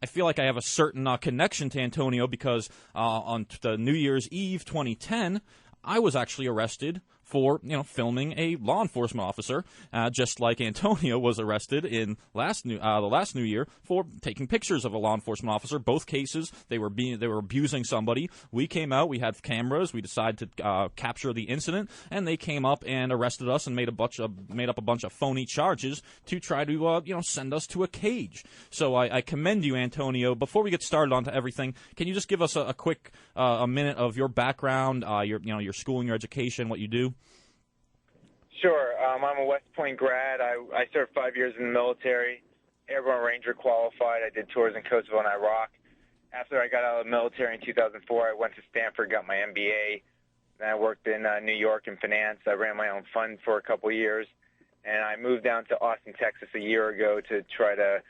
I feel like I have a certain connection to Antonio because on the New Year's Eve 2010, I was actually arrested for filming a law enforcement officer, just like Antonio was arrested in the last New Year for taking pictures of a law enforcement officer. Both cases, they were abusing somebody. We came out, we had cameras, we decided to capture the incident, and they came up and arrested us and made up a bunch of phony charges to try to send us to a cage. So I commend you, Antonio. Before we get started onto everything, can you just give us a quick a minute of your background, your schooling, your education, what you do? Sure. I'm a West Point grad. I served 5 years in the military, airborne ranger qualified. I did tours in Kosovo and Iraq. After I got out of the military in 2004, I went to Stanford, got my MBA. Then I worked in New York in finance. I ran my own fund for a couple of years. And I moved down to Austin, Texas a year ago to try to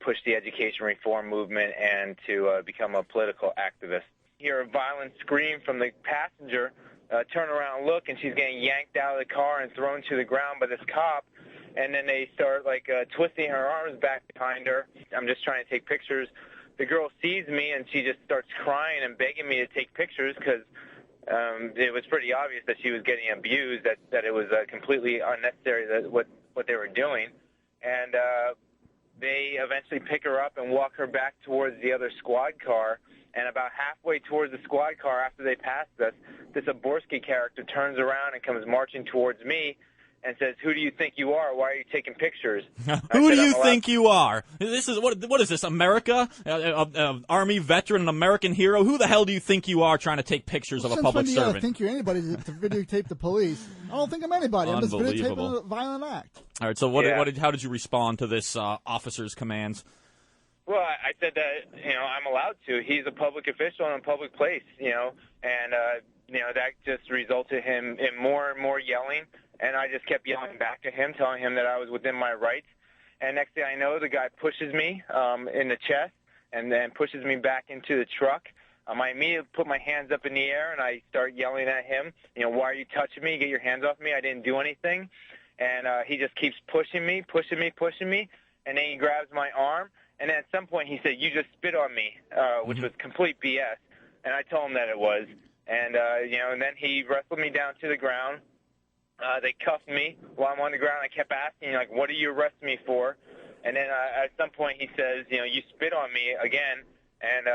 push the education reform movement and to become a political activist. Hear a violent scream from the passenger. Turn around, look, and she's getting yanked out of the car and thrown to the ground by this cop. And then they start, twisting her arms back behind her. I'm just trying to take pictures. The girl sees me, and she just starts crying and begging me to take pictures because it was pretty obvious that she was getting abused, that it was completely unnecessary what they were doing. And they eventually pick her up and walk her back towards the other squad car. And about halfway towards the squad car after they passed us, this Zaborski character turns around and comes marching towards me and says, "Who do you think you are? Why are you taking pictures?" Who do you think you are? This is what is this, America? Army veteran, an American hero? Who the hell do you think you are trying to take pictures of a public servant? I think you're anybody to videotape the police. I don't think I'm anybody. I'm just videotaping a violent act. All right, so how did you respond to this officer's commands? Well, I said that, I'm allowed to. He's a public official in a public place, and that just resulted in more and more yelling. And I just kept yelling back to him, telling him that I was within my rights. And next thing I know, the guy pushes me in the chest and then pushes me back into the truck. I immediately put my hands up in the air, and I start yelling at him, "Why are you touching me? Get your hands off me. I didn't do anything." And he just keeps pushing me. And then he grabs my arm. And then at some point he said, "You just spit on me," which was complete BS. And I told him that it was. And, and then he wrestled me down to the ground. They cuffed me while I'm on the ground. I kept asking, "What are you arresting me for?" And then at some point he says, "You spit on me again." And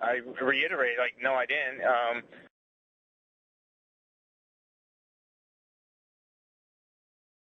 I reiterated, "No, I didn't."